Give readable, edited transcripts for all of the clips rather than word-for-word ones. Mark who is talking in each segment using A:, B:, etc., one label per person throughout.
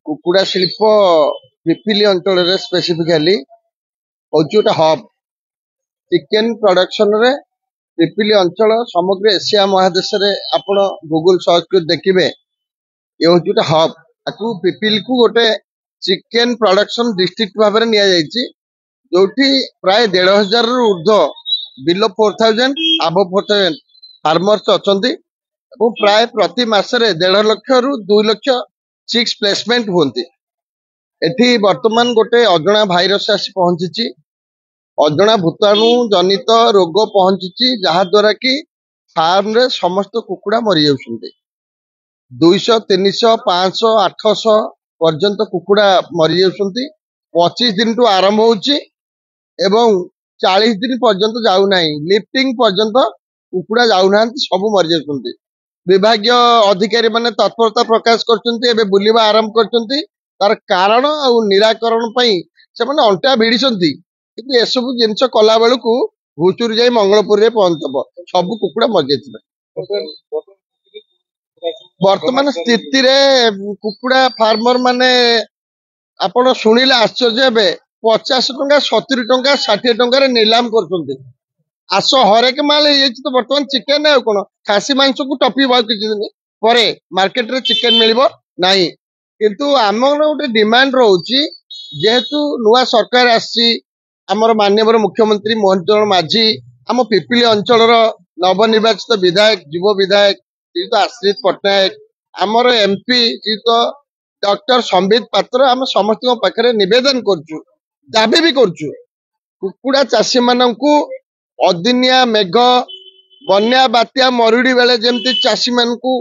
A: କୁକୁଡ଼ା ଶିଳ୍ପ ପିପିଲି ଅଞ୍ଚଳରେ ସ୍ପେସିଫିକାଲି ହଉଛି ଗୋଟେ ହବ୍। ଚିକେନ ପ୍ରଡକ୍ସନରେ ପିପିଲି ଅଞ୍ଚଳ ସମଗ୍ର ଏସିଆ ମହାଦେଶରେ ଆପଣ ଗୁଗୁଲ ସର୍ଚ୍ଚ କରି ଦେଖିବେ, ଏ ହଉଛି ଗୋଟେ ହବ୍। ତାକୁ ପିପିଲିକୁ ଗୋଟେ ଚିକେନ ପ୍ରଡକ୍ସନ ଡିଷ୍ଟ୍ରିକ୍ଟ ଭାବରେ ନିଆଯାଇଛି, ଯୋଉଠି ପ୍ରାୟ 1,500 ରୁ ଉର୍ଦ୍ଧ୍ୱ ବିଲୋ 4,000 ଆଭବ 4,000 ଫାର୍ମର୍ସ ଅଛନ୍ତି ଏବଂ ପ୍ରାୟ ପ୍ରତି ମାସରେ 1.5 ଲକ୍ଷରୁ 2 ଲକ୍ଷ ଚିକ୍ସ ପ୍ଲେସମେଣ୍ଟ ହୁଅନ୍ତି। ଏଠି ବର୍ତ୍ତମାନ ଗୋଟେ ଅଜଣା ଭାଇରସ ଆସି ପହଞ୍ଚିଛି, ଅଜଣା ଭୂତାଣୁ ଜନିତ ରୋଗ ପହଞ୍ଚିଛି, ଯାହା ଦ୍ୱାରା କି ଫାର୍ମରେ ସମସ୍ତ କୁକୁଡ଼ା ମରିଯାଉଛନ୍ତି। 200, 300, 500, 800 ପର୍ଯ୍ୟନ୍ତ କୁକୁଡ଼ା ମରିଯାଉଛନ୍ତି। 25 ଦିନଠୁ ଆରମ୍ଭ ହଉଛି ଏବଂ 40 ଦିନ ପର୍ଯ୍ୟନ୍ତ ଯାଉନାହିଁ, ଲିଫ୍ଟିଂ ପର୍ଯ୍ୟନ୍ତ କୁକୁଡ଼ା ଯାଉନାହାନ୍ତି, ସବୁ ମରିଯାଉଛନ୍ତି। ବିଭାଗୀୟ ଅଧିକାରୀ ମାନେ ତତ୍ପରତା ପ୍ରକାଶ କରୁଛନ୍ତି, ଏବେ ବୁଲିବା ଆରମ୍ଭ କରିଛନ୍ତି। ତାର କାରଣ ଆଉ ନିରାକରଣ ପାଇଁ ସେମାନେ ଅଣ୍ଟା ଭିଡିଛନ୍ତି, କିନ୍ତୁ ଏସବୁ ଜିନିଷ କଲା ବେଳକୁ ଘୁଷୁରୀ ଯାଇ ମଙ୍ଗଳପୁରରେ ପହଞ୍ଚିବ, ସବୁ କୁକୁଡ଼ା ମରିଯାଇଥିବେ। ବର୍ତ୍ତମାନ ସ୍ଥିତିରେ କୁକୁଡ଼ା ଫାର୍ମର ମାନେ ଆପଣ ଶୁଣିଲେ ଆଶ୍ଚର୍ଯ୍ୟ ହେବେ, 50 ଟଙ୍କା, 70 ଟଙ୍କା, 60 ଟଙ୍କାରେ ନିଲାମ କରୁଛନ୍ତି। ଆସ ହରେକ ମାଲ ହେଇଯାଇଛି ତ ବର୍ତ୍ତମାନ ଚିକେନ, ଆଉ କଣ ଖାସି ମାଂସକୁ ଟପିବ ଆଉ କିଛି ଦିନ ପରେ ମାର୍କେଟରେ ଚିକେନ ମିଳିବ ନାହିଁ। କିନ୍ତୁ ଆମର ଗୋଟେ ଡିମାଣ୍ଡ ରହୁଛି, ଯେହେତୁ ନୂଆ ସରକାର ଆସିଛି, ଆମର ମାନ୍ୟବର ମୁଖ୍ୟମନ୍ତ୍ରୀ ମୋହନ ଚରଣ ମାଝୀ, ଆମ ପିପିଲି ଅଞ୍ଚଳର ନବନିର୍ବାଚିତ ବିଧାୟକ, ଯୁବ ବିଧାୟକ ଶ୍ରୀଯୁକ୍ତ ଆଶ୍ରିତ ପଟ୍ଟନାୟକ, ଆମର ଏମପି ଶ୍ରୀଯୁକ୍ତ ଡକ୍ଟର ସମ୍ବିତ ପାତ୍ର, ଆମେ ସମସ୍ତଙ୍କ ପାଖରେ ନିବେଦନ କରୁଛୁ, ଦାବି ବି କରୁଛୁ, କୁକୁଡ଼ା ଚାଷୀ ମାନଙ୍କୁ ଅଦିନିଆ ମେଘ, ବନ୍ୟା, ବାତ୍ୟା, ମରୁଡି ବେଳେ ଯେମିତି ଚାଷୀ ମାନଙ୍କୁ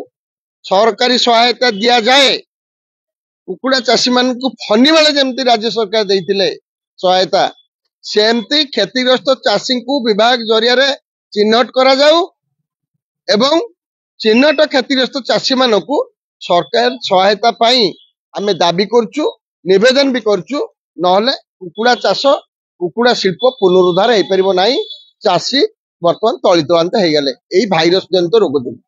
A: ସରକାରୀ ସହାୟତା ଦିଆଯାଏ, କୁକୁଡ଼ା ଚାଷୀ ମାନଙ୍କୁ ଫନି ବେଳେ ଯେମିତି ରାଜ୍ୟ ସରକାର ଦେଇଥିଲେ ସହାୟତା, ସେମିତି କ୍ଷତିଗ୍ରସ୍ତ ଚାଷୀଙ୍କୁ ବିଭାଗ ଜରିଆରେ ଚିହ୍ନଟ କରାଯାଉ ଏବଂ ଚିହ୍ନଟ କ୍ଷତିଗ୍ରସ୍ତ ଚାଷୀ ମାନଙ୍କୁ ସରକାର ସହାୟତା ପାଇଁ ଆମେ ଦାବି କରୁଛୁ, ନିବେଦନ ବି କରୁଛୁ। ନହେଲେ କୁକୁଡ଼ା ଚାଷ, କୁକୁଡ଼ା ଶିଳ୍ପ ପୁନରୁଦ୍ଧାର ହେଇପାରିବ ନାହିଁ। ଚାଷୀ ବର୍ତ୍ତମାନ ତଳିତଳାନ୍ତ ହେଇଗଲେ ଏଇ ଭାଇରସ ଜନିତ ରୋଗ ଯୋଗୁଁ।